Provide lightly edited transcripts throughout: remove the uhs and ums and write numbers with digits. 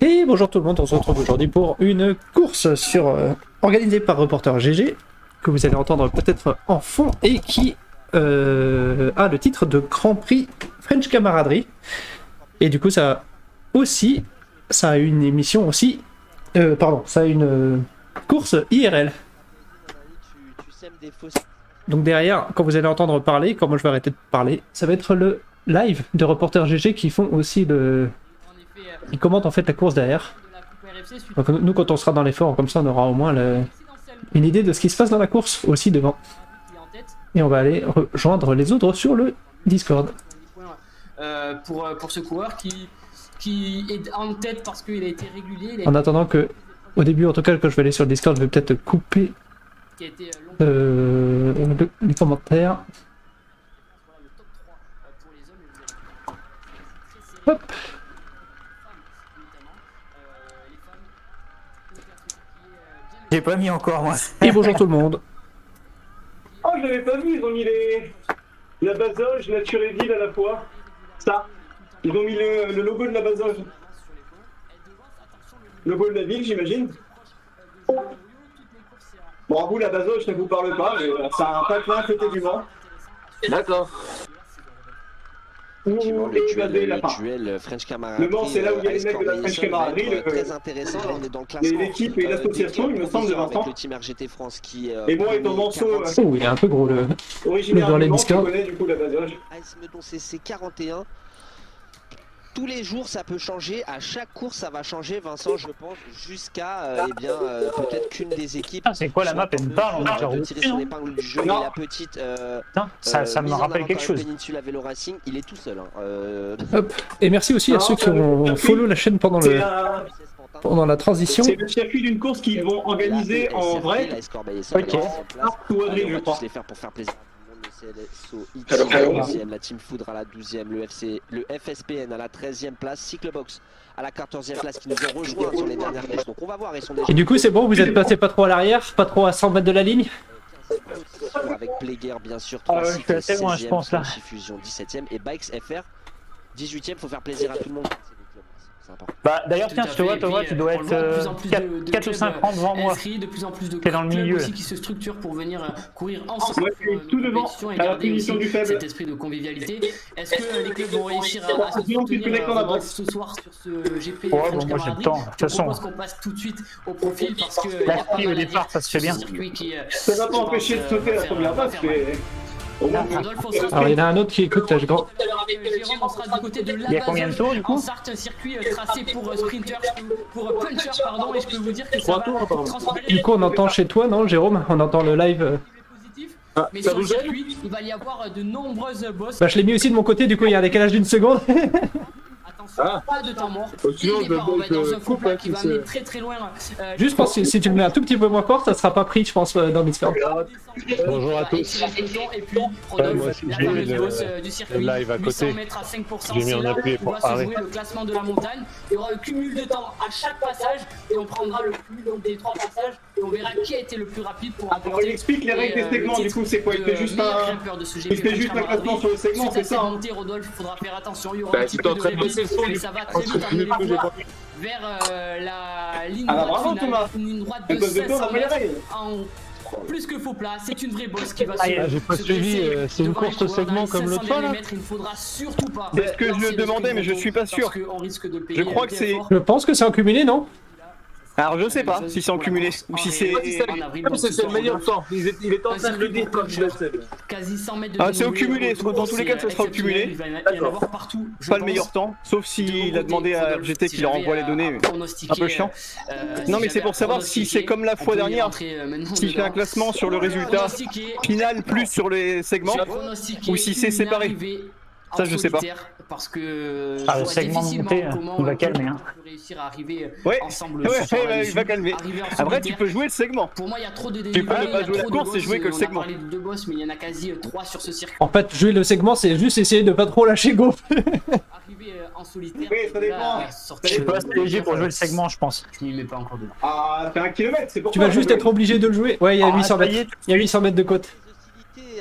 Et bonjour tout le monde, on se retrouve aujourd'hui pour une course organisée par Reporter GG, que vous allez entendre peut-être en fond, et qui a le titre de Grand Prix French Camaraderie. Et du coup ça a une émission aussi, ça a une course IRL. Donc derrière, quand vous allez entendre parler, quand moi je vais arrêter de parler, ça va être le live de Reporter GG qui font aussi ils commentent en fait la course derrière. Donc nous quand on sera dans les forums comme ça, on aura au moins une idée de ce qui se passe dans la course aussi devant. Et on va aller rejoindre les autres sur le Discord. Pour ce coureur qui est en tête parce qu'il a été régulier. En attendant que, au début en tout cas, quand je vais aller sur le Discord, je vais peut-être couper les commentaires. Hop. J'ai pas mis encore moi. Et bonjour tout le monde. Oh, je l'avais pas vu, ils ont mis la basoge, la Turéville à la fois. Ça. Ils ont mis le logo de la basoge. Le logo de la ville, j'imagine. Bon, à vous, la basoge, ça vous parle pas, mais ça a un patelin à côté du vent. D'accord. Le duel French Camaraderie. Le Mans, c'est là où il y a les mecs de la French Camaraderie. Très intéressant, on est dans le classement. L'équipe et l'association, il me semble, de Vincent. Avec le team RGT France qui. Et moi, étant Manceau, Oh, il est un peu gros le originaire dans les du Mans, qui Discord. connaît du coup la basoge. AS Meudon CC 41. Tous les jours ça peut changer, à chaque course ça va changer, Vincent, je pense, jusqu'à peut-être qu'une des équipes. Ah, c'est quoi la map? Elle me parle, on a déjà de tirer son épingle du jeu. Et la petite Putain, ça me rappelle quelque chose. Péninsula Vélo Racing, il est tout seul. Hop. Et merci aussi à ceux qui ont follow la chaîne pendant la transition. C'est le circuit d'une course qu'ils vont organiser en vrai. Ok. Ou avril, je crois. Les faire pour faire plaisir. Le la Team Foudre à la 12e, le FSPN à la 13e place, Cyclebox à la 14e place qui nous ont rejoint sur les dernières courses. Donc on va voir, ils sont déjà. Et du coup c'est bon, vous êtes passé pas trop à l'arrière, pas trop à 100 mètres de la ligne. Avec Pléguer bien sûr, je suis assez loin je pense là. Fusion 17e et Bikes FR 18e, faut faire plaisir à tout le monde. Bah d'ailleurs tiens, je te vois Thomas, tu dois être 4 ou 5 rangs devant moi. De plus en plus de T'es dans le milieu aussi qui se structurent pour venir courir ensemble. Moi je suis tout devant, et à la garder punition aussi du faible. cet esprit de convivialité. Est-ce que les clubs vont réussir à se soutenir ce soir sur ce GP Ouais, French bon, moi j'ai le Camaraderie? temps, de toute façon. Je propose qu'on passe tout de suite au profil parce que La fille au départ ça se fait bien. Ça va pas empêcher de sauter la première passe, mais... Alors il y en a un autre qui écoute là, je grand. Jérôme, on sera du côté de la Il y a combien de tours du coup? En Sarthe, un circuit tracé pour sprinters, pour punchers, pardon, et je peux vous dire que ça va transporter. Du coup on entend chez toi, non Jérôme? On entend le live. Mais sur le circuit, il va y avoir de nombreuses bosses. Bah je l'ai mis aussi de mon côté, du coup il y a un décalage d'une seconde. Attention, pas de temps mort. Et départ, on va être dans un faux plat qui va amener très très loin. Juste pense que si tu le mets un tout petit peu moins fort, ça sera pas pris je pense dans le Discord. Bonjour à tous. Et puis Rodolphe, la fameuse bosse du circuit, live à 800 côté. mètres à 5%, J'ai mis c'est en là appui où pour va se arrêter. jouer le classement de la montagne. Il y aura le cumul de temps à chaque passage et on prendra le cumul donc, des 3 passages et on verra qui a été le plus rapide pour On lui explique les règles des segments, du coup c'est quoi? Il fait juste un classement sur le segment, c'est ça hein? Rodolphe, il faudra faire attention, il y aura un petit tu peu t'es en de train de baisser le son, mais ça va très vite amener les voies vers la ligne Ah bah droite bravo finale, Thomas! une ligne droite À de cause de toi, on 500 a pas les mètres règles! en plus que faux plat, c'est une vraie bosse qui va se Ah, j'ai pas suivi, c'est une course au segment comme l'autre fois là? Il ne faudra surtout pas. C'est ce que je lui demandais, mais je suis pas sûr. Je crois que c'est... Je pense que c'est en cumulé, non? Alors je sais pas si c'est en cumulé ou si c'est... C'est le meilleur temps, il est en train de le dire comme je le sais. Quasi 100 mètres de Ah c'est au cumulé, dans tous les cas ça sera au cumulé. Partout, Pas le meilleur temps, sauf s'il a demandé à RGT qu'il leur envoie les données. Un peu chiant. Non mais c'est pour savoir si c'est comme la fois dernière, si fait un classement sur le résultat final plus sur les segments, ou si c'est séparé. Ça je sais pas. Parce que le segment monté, il va calmer hein. Réussir à arriver Ouais, ensemble il va calmer. Après tu peux jouer le segment. Pour moi il y a trop de Tu peux pas jouer la course et jouer que le segment. On a parlé de 2 boss mais il y en a quasi 3 sur ce circuit. En fait jouer le segment c'est juste essayer de pas trop lâcher go. Arriver en solitaire. Oui ça dépend. Je suis pas assez léger pour jouer le segment je pense. Je m'y mets pas encore dedans. Ah fait 1 kilomètre, c'est pour Tu vas juste être obligé de le jouer. Ouais il y a 800 mètres. Il y a 800 mètres de côte.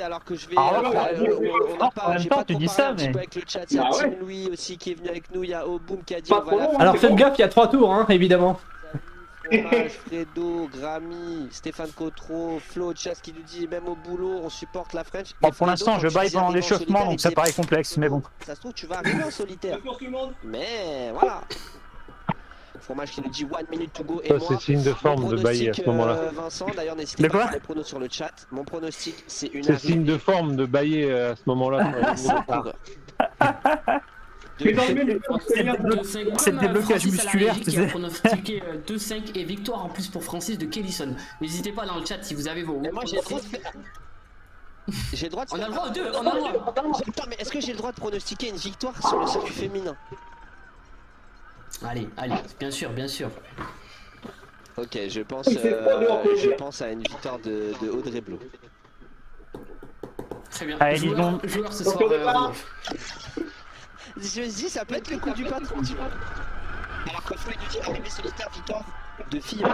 alors que je vais. Ah, On n'a pas. en même J'ai temps, pas tu trop dis parlé ça, un petit mais- peu avec le chat. Il y a Bah ouais. Tim Louis aussi qui est venu avec nous. Il y a Oboom qui a dit Pas on va trop la long, faire. Alors faites gaffe, il y a 3 tours, hein, évidemment. Fromage, Fredo, Grammy, Stéphane Cotreau, Flo, Chas qui nous dit même au boulot on supporte la French. Bon, Et pour Fredo, l'instant, quand je tu baille disais pendant arriver en l'échauffement, solitaire, donc il ça disait, paraît complexe, mais bon. ça se trouve tu vas arriver en solitaire. Mais voilà. Fromage qui nous dit 1 minute to go et Ça, moi. c'est signe de forme de bailler à ce moment-là. Vincent, d'ailleurs n'hésitez De pas à quoi faire les pronos sur le chat. Mon pronostic c'est une C'est arrivée signe de forme de bailler à ce moment-là. à 5 coureurs. Mais dans le même C'est le déblocage musculaire, tu qui sais. a pronostiqué 2-5 et victoire en plus pour Francis de Kellyson. N'hésitez pas dans le chat si vous avez vos. Mais moi j'ai trop de... J'ai le droit de... On a le droit aux deux, on a le droit. Attends, mais est-ce que j'ai le droit de pronostiquer une victoire sur le circuit féminin? Allez, bien sûr, bien sûr. Ok, je pense à une victoire de Audrey Blo. Très bien. Allez, dis donc. Joueur ce soir. Je me dis, ça peut être le coup du patron, tu vois. Alors que Flo il nous dit arrivée solitaire, victoire de fille.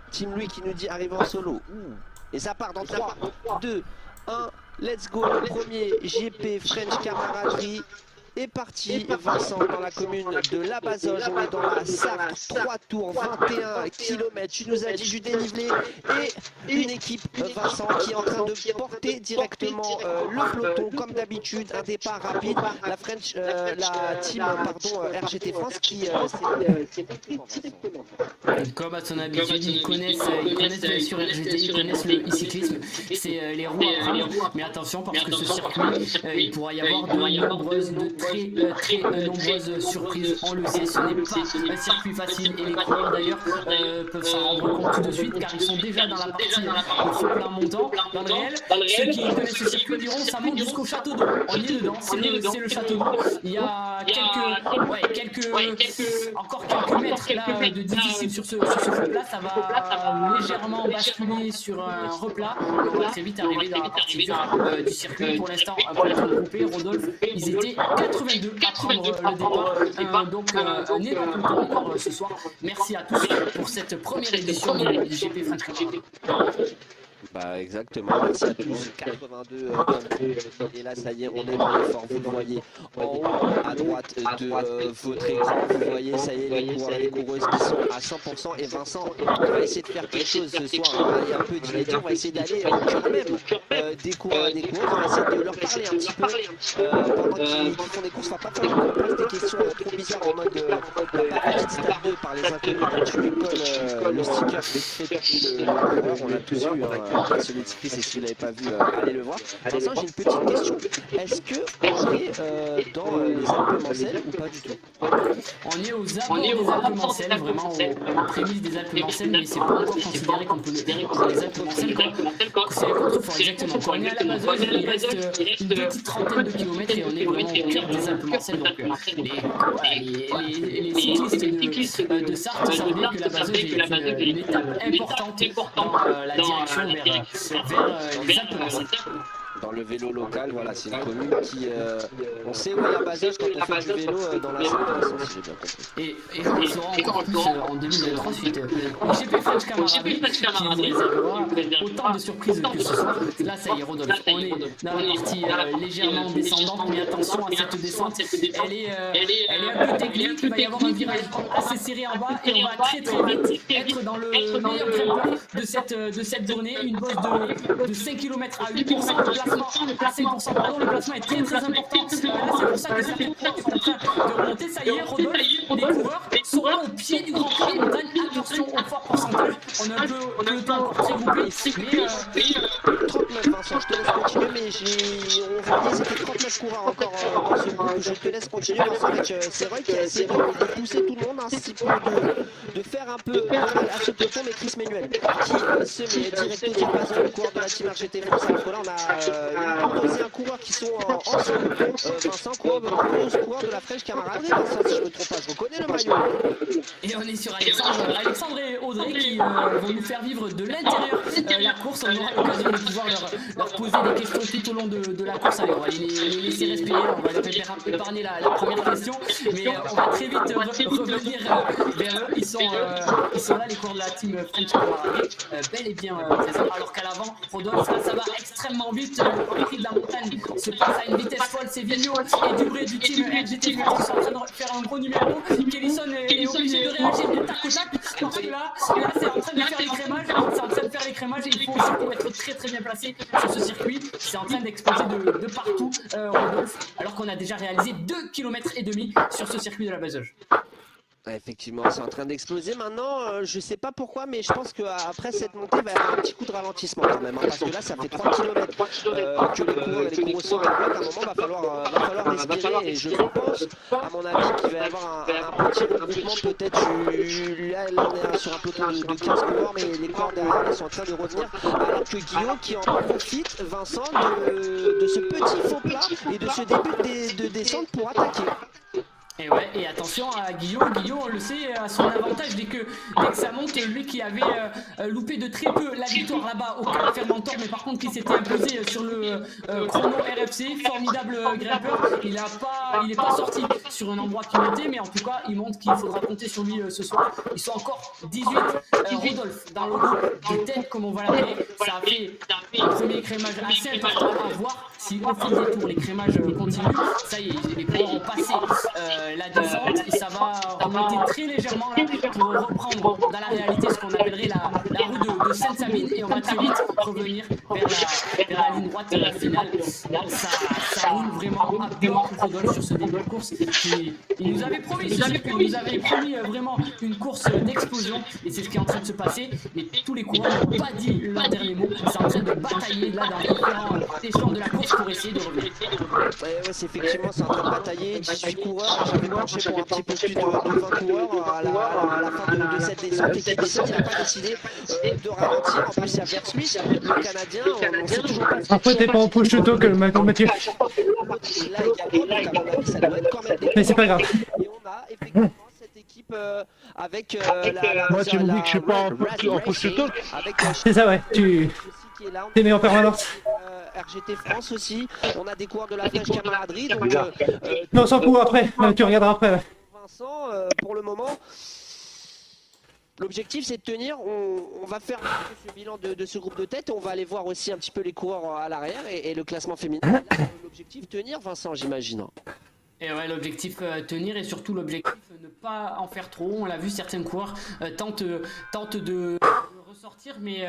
Team Louis qui nous dit arrivée en solo. Et ça part dans 3, 2, 1, let's go. Le premier GP French camaraderie est parti. Vincent dans la commune de La Bazoge, on est dans la Sarthe, 3 tours, 21 km. Tu nous as dit du dénivelé et une équipe, Vincent, qui est en train de porter directement le peloton comme d'habitude. Un départ rapide. La French, la team, RGT France qui Comme à son habitude, ils connaissent bien sûr RGT, ils connaissent le e-cyclisme, c'est les roues à rame. Mais attention parce que ce circuit, il pourra y avoir de très nombreuses surprises. On le sait, ce n'est pas un circuit facile et les coureurs d'ailleurs peuvent s'en rendre compte tout de suite car ils sont déjà dans la partie au feu plein montant. Dans le réel, ceux qui connaissent ce circuit diront ça monte jusqu'au château d'eau. On y est dedans, c'est le château d'eau. Il y a encore quelques mètres là de difficile sur ce replat. Ça va légèrement basculer sur un replat. On va très vite arriver dans la partie dure du circuit. Pour l'instant, pour être regroupé, Rodolphe, ils étaient 82 à prendre le départ. Donc un énorme peloton encore ce soir. Merci à tous pour cette première édition du GP French Camaraderie. Bah exactement, merci à tous, 82 et là ça y est, on est dans l'effort, vous le voyez en haut à droite de votre écran, vous voyez ça y est les coureurs et les coureuses qui sont à 100% et Vincent on va essayer de faire quelque chose ce soir, il y a un peu d'inédit, on va essayer d'aller au cœur même des coureurs et des coureuses, on va essayer de leur parler un petit peu pendant qu'ils font des courses, on va pas faire qu'on pose des questions trop bizarres en mode la petite stade 2 par les inconnus quand tu lui colles le sticker de le coureur, on l'a tous vu celui de Cycliste et si vous l'avez pas vu allez le voir. Vincent j'ai une petite question, est-ce que on est dans les Alpes-Mancelles ou pas du tout? On est aux abords des Alpes-Mancelles, vraiment aux prémices des Alpes-Mancelles, mais c'est pas encore considéré qu'on peut les Alpes-Mancelles, c'est les contreforts exactement. Quand on est à la Bazoge, il reste une petite trentaine de kilomètres et on est vraiment au cœur des Alpes-Mancelles, donc les cyclistes de Sarthe savent bien que la Bazoge est une étape importante dans la direction vers les Alpes-Mancelles. Dans le vélo local, voilà, c'est une commune qui... on sait où est la Bazoge quand on fait du vélo dans la Sarthe, si j'ai bien compris. Et on le saura encore plus en 2023 suite au GP French Camaraderie qui nous réservera autant de surprises que ce soir. Là, ça y est, Rodolphe, on est dans la partie légèrement descendante, mais attention à cette descente, elle est un peu technique, il va y avoir un virage assez serré en bas et on va très vite être dans le meilleur grimpeur de cette journée, une bosse de 5 km à 8%. À 5%, pardon, le placement est très important. Là, c'est pour ça que certains coureurs sont en train de remonter. Ça y est, Rodolphe, les coureurs sont là au pied du Grand Prix des montagnes. Attention au fort pourcentage. On a un peu le temps encore très groupé. Mais 39, Vincent, je te laisse continuer, mais on va dire c'était 39 coureurs encore dans ce groupe. Je te laisse continuer, Vincent, avec c'est vrai qu'il a essayé de pousser tout le monde, un petit peu de faire un peu à ce peloton, mais Chris Ménuel qui se met directement sur le base du coureur de la team RGT France. Alors que là, on a c'est un coureur qui sont ensemble. Vincent, coureur de la French Camaraderie. Vincent, si je me trompe pas, je reconnais le maillot. Et on est sur Alexandre et Audrey qui vont nous faire vivre de l'intérieur la course. On aura l'occasion de pouvoir leur poser des questions tout au long de la course. Allez, on va les laisser respirer, on va leur épargner la première question, mais on va très vite revenir vers eux. Ils sont là, les coureurs de la team French Camaraderie, bel et bien présents, alors qu'à l'avant, Rodolphe, là ça va extrêmement vite, le Grand Prix de la montagne se passe à une vitesse folle, c'est Vigneault et Dubré du team RGT qui sont en train de faire un gros numéro. Kellison est obligé de réagir du tac au tac, parce que là c'est en train de faire les crémages, et il faut surtout être très très bien placé sur ce circuit. C'est en train d'exploser de partout, Rodolphe, alors qu'on a déjà réalisé 2,5 km sur ce circuit de la Bazoge. Effectivement, c'est en train d'exploser. Maintenant, je sais pas pourquoi, mais je pense qu'après cette montée, il va y avoir un petit coup de ralentissement quand même. Hein, parce que là, ça fait 3 km que les coureurs sont dans le bloc. À un moment, va falloir respirer. Et je pense, à mon avis, qu'il va y avoir un petit regroupement. Peut-être, là, on est sur un peloton de 15 coureurs, mais les coureurs derrière, ils sont en train de revenir. Alors que Guillaume, qui en profite, Vincent, de ce petit faux plat et de ce début de descente pour attaquer. Et ouais, et attention à Guillaume, on le sait, à son avantage dès que ça monte, lui qui avait loupé de très peu la victoire là-bas au Cap Fermentor, mais par contre qui s'était imposé sur le chrono RFC, formidable grimpeur, il est pas sorti sur un endroit qui montait, mais en tout cas il montre qu'il faudra compter sur lui ce soir. Ils sont encore 18, Rodolphe dans le groupe de tête comme on va l'appeler, ça a fait un premier crémage assez important à voir. Si au fil des tours les crémages continuent, ça y est, les coureurs ont passé la descente et ça va remonter très légèrement là pour reprendre dans la réalité ce qu'on appellerait la roue de Sainte-Sabine, et on va très vite revenir vers la ligne droite finale. Ça roule vraiment à bloc Rodolphe sur ce début de course. Il nous avait promis vraiment une course d'explosion, et c'est ce qui est en train de se passer, mais tous les coureurs n'ont pas dit leur dernier mot. C'est en train de batailler là dans différents échelons de la course pour essayer de revenir. Ouais, c'est effectivement, c'est en train de batailler. 18 coureurs, j'avais penché pour un petit peu plus de 20 coureurs à la fin de cette descente, et Kellison n'a pas décidé de ralentir. En plus, il y a Versluis, le Canadien, on sait toujours pas. Après, t'es pas en push auto que le Mathieu. Et là également, donc à mon avis, ça doit être quand même des. Mais c'est pas grave. Et on a effectivement cette équipe avec Moi, tu me dis que je suis pas en push auto. C'est ça, ouais. T'es mis en permanence. RGT France aussi, on a des coureurs de la French Camaraderie, donc Non, sans coup après, tu regarderas après. Ouais. Vincent, pour le moment, l'objectif c'est de tenir. On va faire ce bilan de ce groupe de tête, et on va aller voir aussi un petit peu les coureurs à l'arrière et le classement féminin. L'objectif tenir, Vincent, j'imagine. Et ouais, l'objectif tenir, et surtout l'objectif ne pas en faire trop. On l'a vu, certains coureurs tentent de ressortir, mais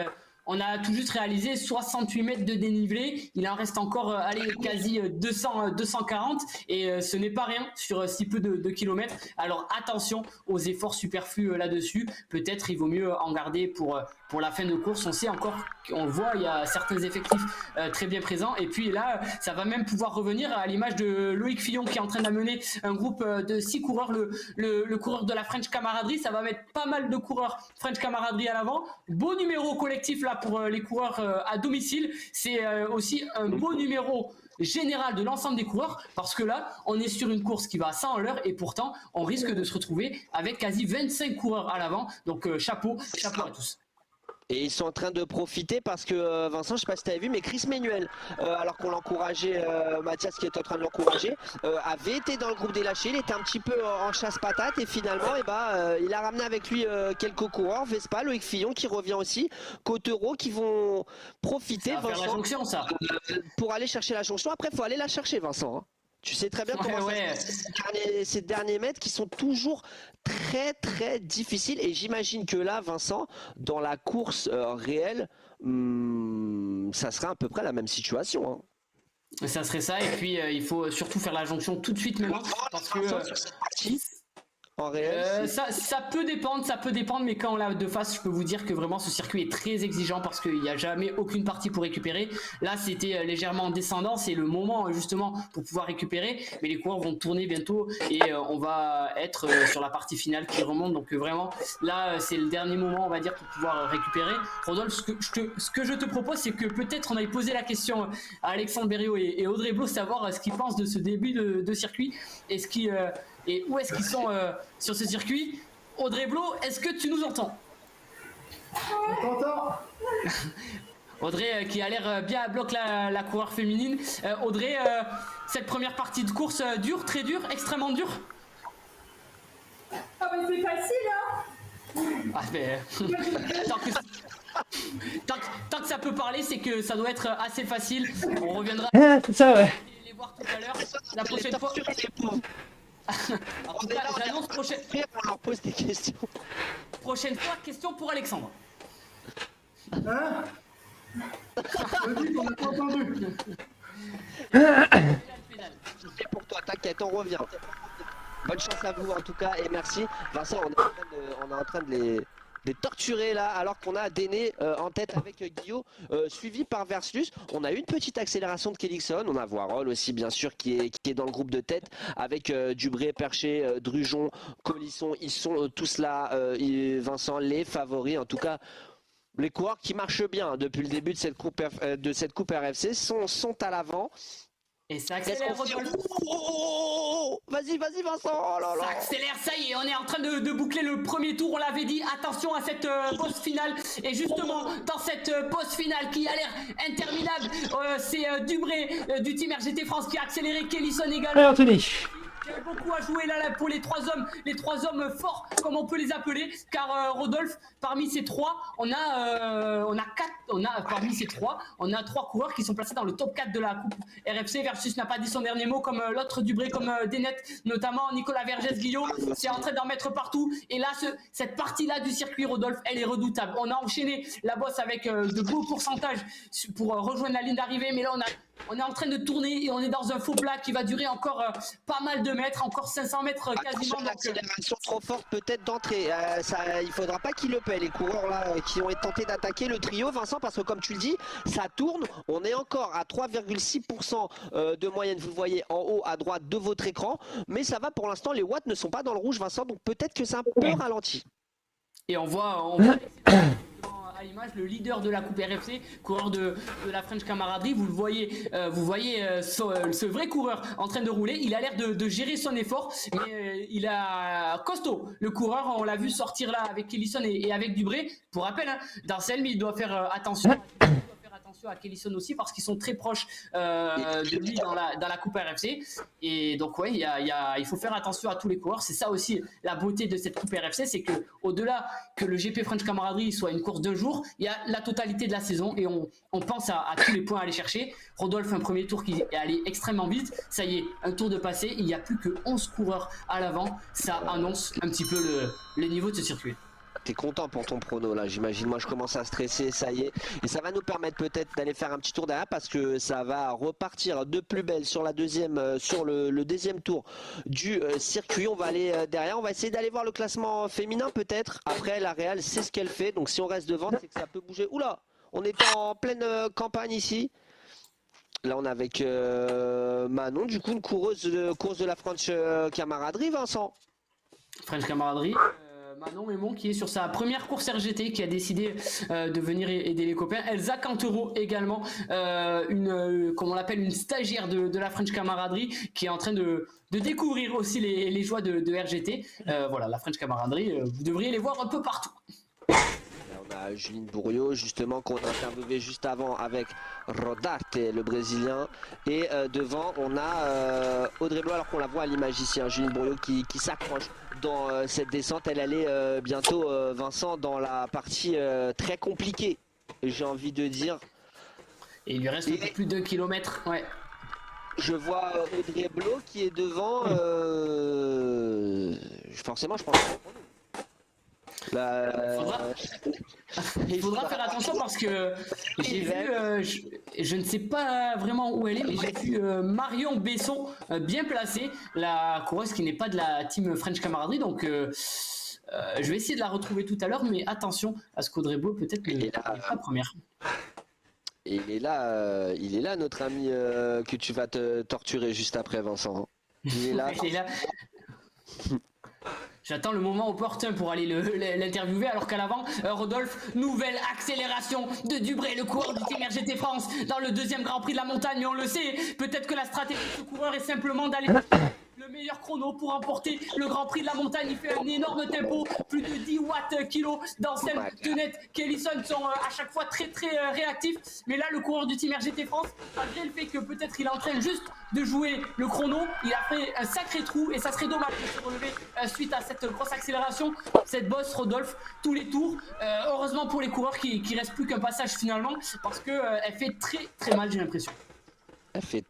on a tout juste réalisé 68 mètres de dénivelé. Il en reste encore quasi 240, et ce n'est pas rien sur si peu de kilomètres. Alors attention aux efforts superflus là-dessus. Peut-être il vaut mieux en garder pour la fin de course. On sait encore, on le voit, il y a certains effectifs très bien présents. Et puis là, ça va même pouvoir revenir à l'image de Loïc Fillon qui est en train d'amener un groupe de 6 coureurs, le coureur de la French Camaraderie. Ça va mettre pas mal de coureurs French Camaraderie à l'avant. Beau numéro collectif là pour les coureurs à domicile. C'est aussi un beau numéro général de l'ensemble des coureurs, parce que là on est sur une course qui va à 100 à l'heure, et pourtant on risque de se retrouver avec quasi 25 coureurs à l'avant. Donc chapeau à tous. Et ils sont en train de profiter parce que Vincent, je sais pas si tu avais vu, mais Chris Ménuel, alors qu'on l'encourageait, Mathias qui est en train de l'encourager, avait été dans le groupe des lâchés. Il était un petit peu en chasse patate, et finalement il a ramené avec lui quelques coureurs, Vespa, Loïc Fillon qui revient aussi, Cottereau, qui vont profiter, ça va faire la jonction, ça. Pour aller chercher la jonction. Après il faut aller la chercher, Vincent, hein. Tu sais très bien comment ça se passe, ces derniers mètres qui sont toujours très très difficiles, et j'imagine que là, Vincent, dans la course réelle, ça serait à peu près la même situation, hein. Ça serait ça, et puis il faut surtout faire la jonction tout de suite maintenant, parce que en réel, ça peut dépendre, mais quand on l'a de face, je peux vous dire que vraiment ce circuit est très exigeant, parce qu'il n'y a jamais aucune partie pour récupérer. Là c'était légèrement en descendant, c'est le moment justement pour pouvoir récupérer, mais les coureurs vont tourner bientôt, et on va être sur la partie finale qui remonte, donc vraiment là c'est le dernier moment, on va dire, pour pouvoir récupérer. Rodolphe, ce que je te propose, c'est que peut-être on aille poser la question à Alexandre Berriot et Audrey Blo, savoir ce qu'ils pensent de ce début de circuit, et où est-ce qu'ils sont sur ce circuit. Audrey Blo, est-ce que tu nous entends? On t'entend. Audrey qui a l'air bien à bloc la coureur féminine. Audrey, cette première partie de course dure, très dure, extrêmement dure. Ah bah c'est facile hein. Ah mais tant que ça peut parler, c'est que ça doit être assez facile. On reviendra C'est ça, ouais. les voir tout à l'heure. La prochaine fois. En tout cas, j'annonce prochaine. On leur pose des questions. Prochaine fois, question pour Alexandre. Hein. On n'a pas entendu. C'est pour toi, t'inquiète, on revient. Bonne chance à vous en tout cas et merci. Vincent, on est en train de les torturer là alors qu'on a Déné en tête avec Guillaume, suivi par Versus. On a eu une petite accélération de Kelixon, on a Voirol aussi bien sûr qui est dans le groupe de tête avec Dubré, Perché, Drujon, Colisson. Ils sont tous là, Vincent, les favoris en tout cas. Les coureurs qui marchent bien depuis le début de cette coupe RFC sont à l'avant. Et ça accélère, Rodolphe. Vas-y Vincent. Oh là là. Ça accélère, ça y est, on est en train de boucler le premier tour. On l'avait dit, attention à cette pause finale. Et justement, dans cette pause finale qui a l'air interminable, c'est Dubré du team RGT France qui a accéléré, Kellyson également. Allez, Anthony. Il y a beaucoup à jouer là pour les trois hommes forts comme on peut les appeler, car Rodolphe, parmi ces trois, parmi ces trois, on a trois coureurs qui sont placés dans le top 4 de la coupe RFC. Versus n'a pas dit son dernier mot, comme l'autre Dubré, comme Denet, notamment Nicolas Vergès, Guillaume, c'est en train d'en mettre partout. Et là, cette partie-là du circuit, Rodolphe, elle est redoutable. On a enchaîné la bosse avec de beaux pourcentages pour rejoindre la ligne d'arrivée, mais là on est en train de tourner et on est dans un faux plat qui va durer encore pas mal de mètres, encore 500 mètres quasiment. L'accélération trop forte peut-être d'entrée. Il faudra pas qu'ils le paient les coureurs là qui ont tenté d'attaquer le trio, Vincent, parce que comme tu le dis, ça tourne. On est encore à 3,6% de moyenne. Vous le voyez en haut à droite de votre écran, mais ça va pour l'instant. Les watts ne sont pas dans le rouge, Vincent, donc peut-être que c'est un peu ralenti. Et on voit à l'image le leader de la coupe RFC, coureur de la French Camaraderie. Vous voyez ce vrai coureur en train de rouler. Il a l'air de gérer son effort, mais il a costaud. Le coureur, on l'a vu sortir là avec Kellyson et avec Dubré. Pour rappel, hein, Darcel, mais il doit faire attention. À Kellyson aussi parce qu'ils sont très proches de lui dans la coupe RFC, et donc ouais, il faut faire attention à tous les coureurs. C'est ça aussi la beauté de cette coupe RFC, c'est que au-delà que le GP French Camaraderie soit une course d'un jour, il y a la totalité de la saison et on pense à tous les points à aller chercher. Rodolphe, un premier tour qui est allé extrêmement vite, ça y est, un tour de passé, il n'y a plus que 11 coureurs à l'avant. Ça annonce un petit peu le niveau de ce circuit. T'es content pour ton prono là, j'imagine. Moi je commence à stresser, ça y est. Et ça va nous permettre peut-être d'aller faire un petit tour derrière parce que ça va repartir de plus belle sur la deuxième, sur le deuxième tour du circuit. On va aller derrière, on va essayer d'aller voir le classement féminin peut-être. Après la Real c'est ce qu'elle fait, donc si on reste devant c'est que ça peut bouger. Oula, on est en pleine campagne ici. Là on est avec Manon, du coup une course de la French Camaraderie, Vincent. French Camaraderie. Manon Mémon qui est sur sa première course RGT, qui a décidé de venir aider les copains. Elsa Cantero également, comme on l'appelle, une stagiaire de la French Camaraderie, qui est en train de découvrir aussi les joies de RGT. Voilà, la French Camaraderie, vous devriez les voir un peu partout. On a Juline Bourriot justement qu'on a interviewé juste avant avec Rodarte, le Brésilien, et devant on a Audrey Blois, alors qu'on la voit à l'image ici, hein, Juline Bourriot qui s'accroche dans cette descente. Elle allait bientôt, Vincent, dans la partie très compliquée, j'ai envie de dire. Et il lui reste plus de 2 km, ouais. Je vois Audrey Blois qui est devant, forcément je pense que il faudra faire attention parce que j'ai vu, je ne sais pas vraiment où elle est, mais j'ai vu Marion Besson bien placée, la coureuse qui n'est pas de la team French Camaraderie, donc je vais essayer de la retrouver tout à l'heure, mais attention à ce qu'Audrey Blois peut-être n'est pas première. Et il est là notre ami que tu vas te torturer juste après, Vincent. Il est là. J'attends le moment opportun pour aller l'interviewer, alors qu'à l'avant, Rodolphe, nouvelle accélération de Dubré, le coureur du team RGT France, dans le deuxième Grand Prix de la montagne. Mais on le sait, peut-être que la stratégie de ce coureur est simplement d'aller le le meilleur chrono pour remporter le Grand Prix de la montagne. Il fait un énorme tempo, plus de 10 watts kilo. Dansel, Tenet, Kellison sont à chaque fois très réactifs. Mais là, le coureur du team RGT France, malgré le fait que peut-être il est en train juste de jouer le chrono, il a fait un sacré trou et ça serait dommage de se relever suite à cette grosse accélération, cette bosse Rodolphe, tous les tours. Heureusement pour les coureurs qui reste plus qu'un passage finalement, parce que elle fait très mal, j'ai l'impression. Elle fait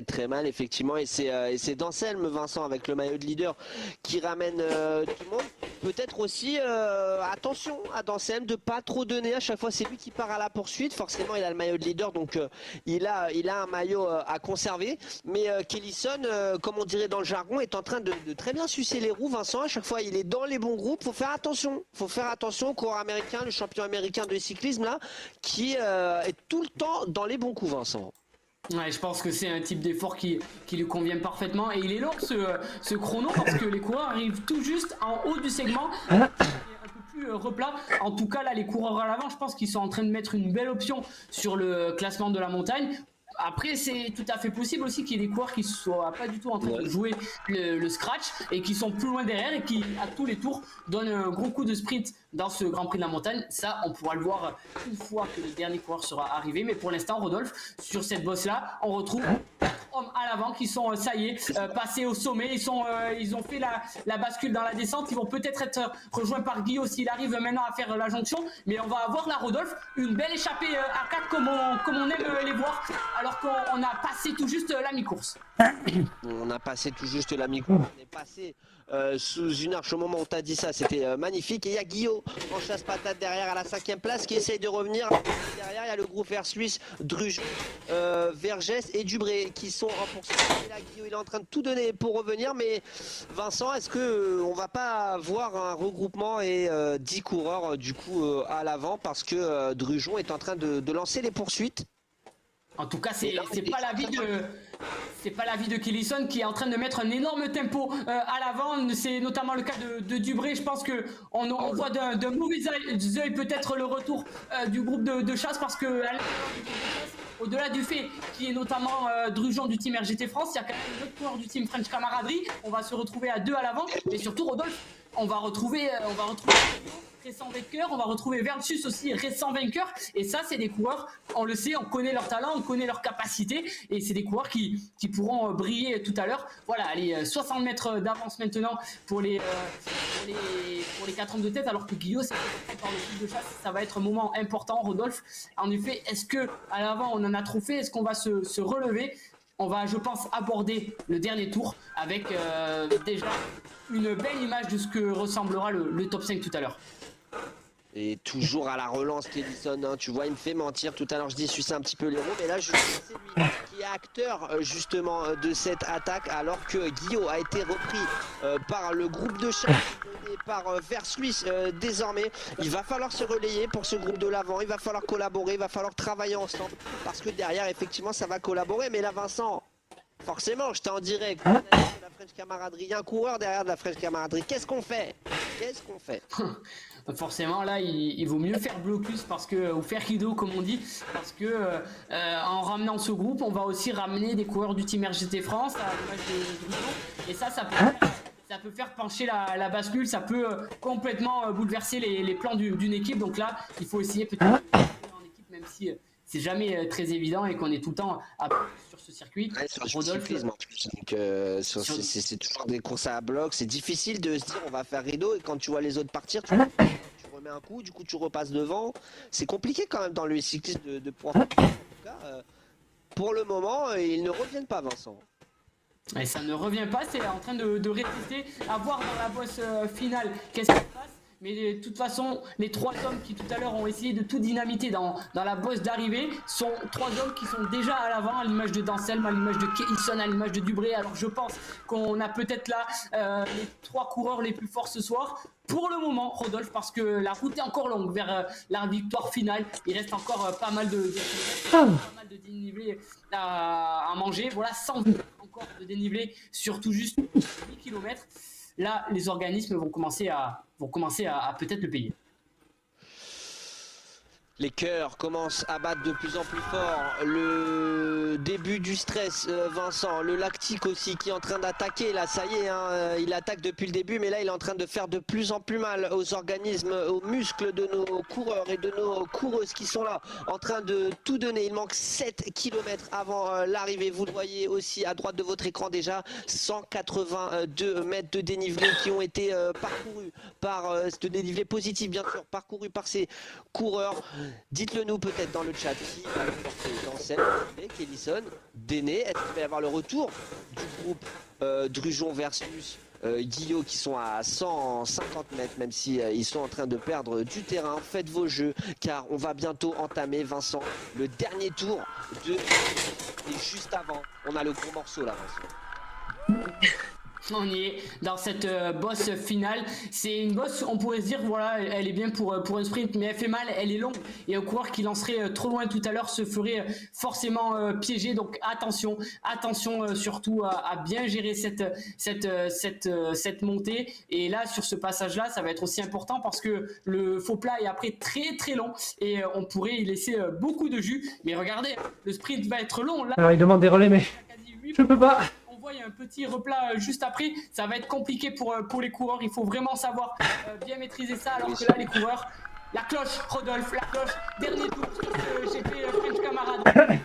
très mal effectivement, et c'est d'Anselme, Vincent, avec le maillot de leader qui ramène tout le monde. Peut-être aussi attention à d'Anselme de pas trop donner à chaque fois, c'est lui qui part à la poursuite, forcément il a le maillot de leader, donc il a un maillot à conserver, mais Kellison, comme on dirait dans le jargon, est en train de très bien sucer les roues. Vincent, à chaque fois il est dans les bons groupes, faut faire attention au coureur américain, le champion américain de cyclisme là, qui est tout le temps dans les bons coups, Vincent. Ouais, je pense que c'est un type d'effort qui lui convient parfaitement, et il est long ce chrono parce que les coureurs arrivent tout juste en haut du segment, un peu plus replat. En tout cas là, les coureurs à l'avant, je pense qu'ils sont en train de mettre une belle option sur le classement de la montagne. Après, c'est tout à fait possible aussi qu'il y ait des coureurs qui ne soient pas du tout en train de jouer le scratch et qui sont plus loin derrière et qui, à tous les tours, donnent un gros coup de sprint dans ce Grand Prix de la montagne. Ça, on pourra le voir une fois que le dernier coureur sera arrivé. Mais pour l'instant, Rodolphe, sur cette bosse-là, on retrouve hommes à l'avant qui sont, ça y est, passés au sommet. Ils ont fait la bascule dans la descente. Ils vont peut-être être rejoints par Guillaume s'il arrive maintenant à faire la jonction. Mais on va avoir là, Rodolphe, une belle échappée à 4 comme on aime les voir. Alors qu'on a passé tout juste la mi-course. On a passé tout juste la mi-course. On est passé sous une arche au moment où tu as dit ça. C'était magnifique. Et il y a Guillaume en chasse-patate derrière à la 5e place qui essaye de revenir. Derrière, il y a le groupe Vert Suisse, Druge, Vergès et Dubré qui sont en poursuite. Et là, Guillaume, il est en train de tout donner pour revenir. Mais Vincent, est-ce que on va pas voir un regroupement et 10 coureurs du coup à l'avant parce que Drujon est en train de lancer les poursuites? En tout cas, c'est pas l'avis de Kellison qui est en train de mettre un énorme tempo à l'avant. C'est notamment le cas de Dubré. Je pense que on voit d'un mauvais œil peut-être le retour du groupe de chasse, parce que à au-delà du fait qu'il y ait notamment Drujon du team RGT France, il y a quand même d'autres coureurs du team French Camaraderie. On va se retrouver à 2 à l'avant, et surtout Rodolphe, on va retrouver récent vainqueur, on va retrouver Versus aussi récent vainqueur, et ça c'est des coureurs, on le sait, on connaît leur talent, on connaît leur capacité, et c'est des coureurs qui pourront briller tout à l'heure. Voilà, allez, 60 mètres d'avance maintenant pour les 4 hommes de tête, alors que Guillaume, c'est par le groupe de chasse, ça va être un moment important. Rodolphe, en effet, est-ce que à l'avant on en a trop fait, est-ce qu'on va se relever? On va, je pense, aborder le dernier tour avec déjà une belle image de ce que ressemblera le top 5 tout à l'heure. Et toujours à la relance, Kellison, hein. Tu vois, il me fait mentir. Tout à l'heure, je dis sucer un petit peu les roues, mais là, je sais c'est lui qui est acteur justement de cette attaque, alors que Guillaume a été repris par le groupe de chasse et par Vert Suisse désormais. Il va falloir se relayer pour ce groupe de l'avant. Il va falloir collaborer, il va falloir travailler ensemble, parce que derrière, effectivement, ça va collaborer. Mais là, Vincent, forcément, j'étais en direct de la French Camaraderie. Il y a un coureur derrière de la French Camaraderie. Qu'est-ce qu'on fait? Forcément, là, il vaut mieux faire blocus ou faire rideau, comme on dit, parce que en ramenant ce groupe, on va aussi ramener des coureurs du team RGT France à l'image de Drujon, et ça peut faire pencher la bascule, ça peut complètement bouleverser les plans d'une équipe. Donc là, il faut essayer peut-être en équipe, même si c'est jamais très évident et qu'on est tout le temps sur ce circuit. Ouais, sur le cyclisme en plus. Donc, c'est toujours des courses à bloc. C'est difficile de se dire on va faire rideau, et quand tu vois les autres partir, tu remets un coup, du coup tu repasses devant. C'est compliqué quand même dans le cyclisme de pouvoir. En tout cas, pour le moment, ils ne reviennent pas, Vincent. Et ça ne revient pas, c'est en train de résister, à voir dans la bosse finale qu'est-ce qui se passe. Mais de toute façon, les 3 hommes qui tout à l'heure ont essayé de tout dynamiter dans la bosse d'arrivée sont 3 hommes qui sont déjà à l'avant, à l'image de Danselme, à l'image de Kellison, à l'image de Dubré. Alors je pense qu'on a peut-être là les 3 coureurs les plus forts ce soir. Pour le moment, Rodolphe, parce que la route est encore longue vers la victoire finale. Il reste encore pas mal de dénivelé à manger. Voilà, 100 encore de dénivelé sur tout juste 8 km. Là, les organismes vont commencer à peut-être le payer. Les cœurs commencent à battre de plus en plus fort. Le début du stress, Vincent. Le lactique aussi qui est en train d'attaquer. Là, ça y est, hein, il attaque depuis le début, mais là, il est en train de faire de plus en plus mal aux organismes, aux muscles de nos coureurs et de nos coureuses qui sont là, en train de tout donner. Il manque 7 km avant l'arrivée. Vous le voyez aussi à droite de votre écran déjà. 182 mètres de dénivelé qui ont été parcourus par ce dénivelé positif, bien sûr, parcouru par ces coureurs. Dites-le nous peut-être dans le chat qui va le porter dans cette journée, Kellison, Déné, est-ce qu'il va y avoir le retour du groupe Drujon versus Guillot qui sont à 150 mètres, même si ils sont en train de perdre du terrain. Faites vos jeux car on va bientôt entamer, Vincent, le dernier tour de... Et juste avant, on a le gros morceau là, Vincent. On y est dans cette bosse finale. C'est une bosse, on pourrait se dire, voilà, elle est bien pour un sprint, mais elle fait mal, elle est longue. Et un coureur qui lancerait trop loin tout à l'heure se ferait forcément piéger. Donc attention surtout à bien gérer cette montée. Et là, sur ce passage-là, ça va être aussi important parce que le faux plat est après très très long et on pourrait y laisser beaucoup de jus. Mais regardez, le sprint va être long. Là, Alors il demande des relais, mais je peux pas. Il y a un petit replat juste après, ça va être compliqué pour les coureurs, il faut vraiment savoir bien maîtriser ça, alors que là les coureurs, la cloche, Rodolphe, la cloche, dernier tour, GP French Camaraderie.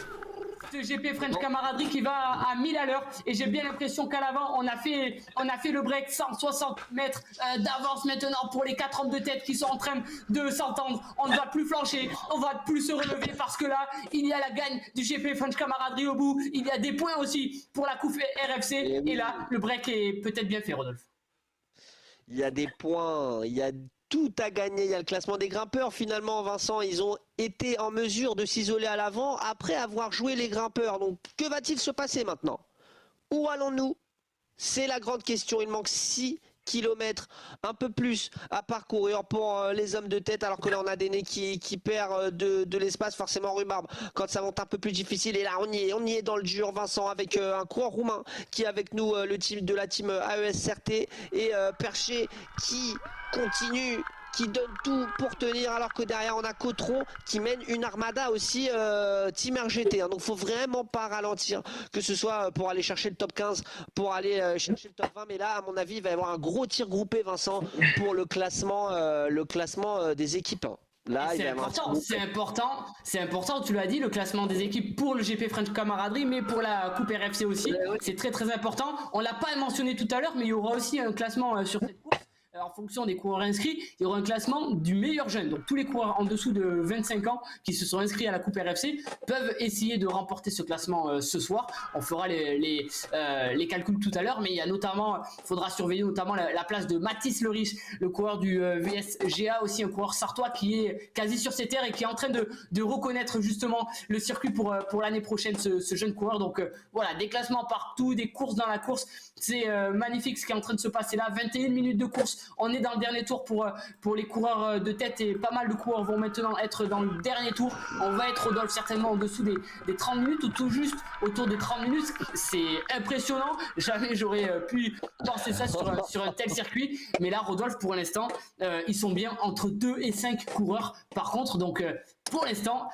GP French Camaraderie qui va à 1000 à l'heure et j'ai bien l'impression qu'à l'avant on a fait le break, 160 mètres d'avance maintenant pour les 4 hommes de tête qui sont en train de s'entendre. On ne va plus flancher, on va plus se relever parce que là il y a la gagne du GP French Camaraderie au bout, il y a des points aussi pour la coupe RFC et là le break est peut-être bien fait, Rodolphe. Il y a des points, il y a tout à gagner, il y a le classement des grimpeurs finalement, Vincent, ils ont été en mesure de s'isoler à l'avant après avoir joué les grimpeurs. Donc que va-t-il se passer maintenant? Où allons-nous? C'est la grande question, il manque 6 km, un peu plus à parcourir pour les hommes de tête, alors que là on a Déné qui perd de l'espace, forcément rhubarbe quand ça monte un peu plus difficile. Et là on y est dans le dur, Vincent, avec un coureur roumain qui est avec nous, le team de la team AESRT, et Percher qui continue, qui donne tout pour tenir, alors que derrière on a Cotron qui mène une armada aussi, team RGT, hein. Donc faut vraiment pas ralentir, que ce soit pour aller chercher le top 15, pour aller chercher le top 20, mais là à mon avis il va y avoir un gros tir groupé, Vincent, pour le classement des équipes, hein. Là, c'est important, tu l'as dit, le classement des équipes pour le GP French Camaraderie, mais pour la Coupe RFC aussi, c'est très très important. On l'a pas mentionné tout à l'heure, mais il y aura aussi un classement sur cette course. En fonction des coureurs inscrits, il y aura un classement du meilleur jeune. Donc tous les coureurs en dessous de 25 ans qui se sont inscrits à la Coupe RFC peuvent essayer de remporter ce classement ce soir. On fera les calculs tout à l'heure, mais il y a notamment, il faudra surveiller notamment la place de Mathis Le Riche, le coureur du VSGA, aussi un coureur sartois qui est quasi sur ses terres et qui est en train de reconnaître justement le circuit pour l'année prochaine, ce jeune coureur. Donc voilà, des classements partout, des courses dans la course. C'est magnifique ce qui est en train de se passer là. 21 minutes de course. On est dans le dernier tour pour les coureurs de tête et pas mal de coureurs vont maintenant être dans le dernier tour. On va être, Rodolphe, certainement en dessous des 30 minutes ou tout juste autour des 30 minutes. C'est impressionnant. Jamais j'aurais pu penser ça sur un tel circuit. Mais là, Rodolphe, pour l'instant, ils sont bien entre 2 et 5 coureurs par contre. Donc, pour l'instant,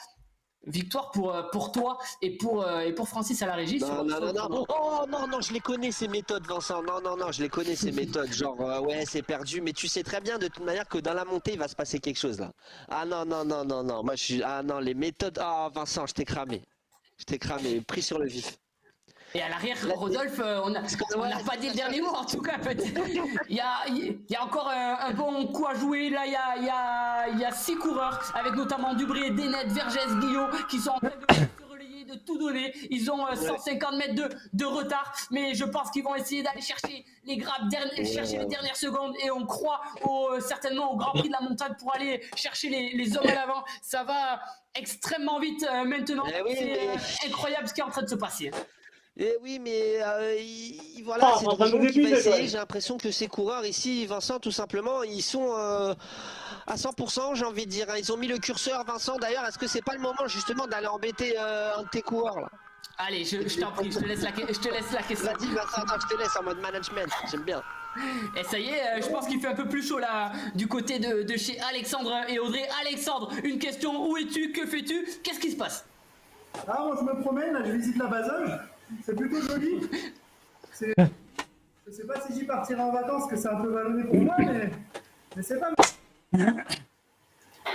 victoire pour toi et pour Francis à la régie. Non, je les connais ces méthodes, Vincent. Non, je les connais ces méthodes. Genre, ouais, c'est perdu, mais tu sais très bien de toute manière que dans la montée, il va se passer quelque chose là. Ah non. Moi, je suis. Ah non, les méthodes. Ah, Vincent, je t'ai cramé, pris sur le vif. Et à l'arrière, Rodolphe, on n'a pas dit le dernier mot en tout cas. Il y a encore un bon coup à jouer. Là, il y a 6 coureurs avec notamment Dubré, Dénet, Vergès, Guillot qui sont en train de se relayer, de tout donner. Ils ont 150 mètres de retard, mais je pense qu'ils vont essayer d'aller chercher les grappes, chercher les dernières secondes, et on croit certainement au Grand Prix de la montagne pour aller chercher les hommes à l'avant. Ça va extrêmement vite maintenant. C'est incroyable ce qui est en train de se passer. Et oui, mais voilà, c'est Drujon qui va essayer. J'ai l'impression que ces coureurs ici, Vincent, tout simplement, ils sont à 100%, j'ai envie de dire. Ils ont mis le curseur, Vincent. D'ailleurs, est-ce que c'est pas le moment justement d'aller embêter un de tes coureurs là? Allez, je t'en prie, je te laisse la question. Vas-y, Vincent, je te laisse en mode management. J'aime bien. Et ça y est, je pense qu'il fait un peu plus chaud là du côté de chez Alexandre et Audrey. Alexandre, une question, où es-tu, que fais-tu, qu'est-ce qui se passe? Ah, moi je me promène, là, je visite la Bazoge, c'est plutôt joli. Je sais pas si j'y partirai en vacances, que c'est un peu vallonné pour moi, mais c'est pas mal.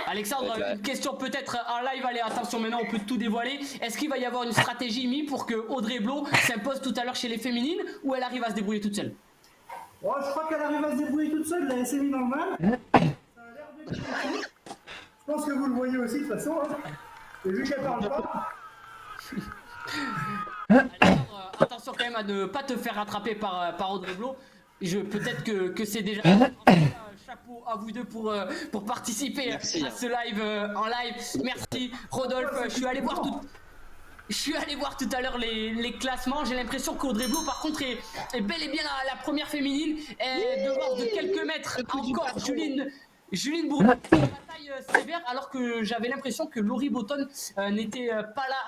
Alexandre, une question peut-être en live, allez attention maintenant on peut tout dévoiler. Est-ce qu'il va y avoir une stratégie mise pour que Audrey Blo s'impose tout à l'heure chez les féminines ou elle arrive à se débrouiller toute seule? Oh, je crois qu'elle arrive à se débrouiller toute seule, la SMI normale. Ça a l'air de bien. Je pense que vous le voyez aussi de toute façon. Hein. Et vu qu'elle parle pas. Alexandre, attention quand même à ne pas te faire rattraper par Audrey Blo. Peut-être que c'est déjà chapeau à vous deux pour participer Merci, à ce live en live. Merci Rodolphe, je suis allé voir tout à l'heure les classements. J'ai l'impression qu'Audrey Blo par contre est bel et bien la première féminine. Elle devance de quelques mètres encore Juline Bourdon, bataille sévère, alors que j'avais l'impression que Laurie Botton n'était pas là.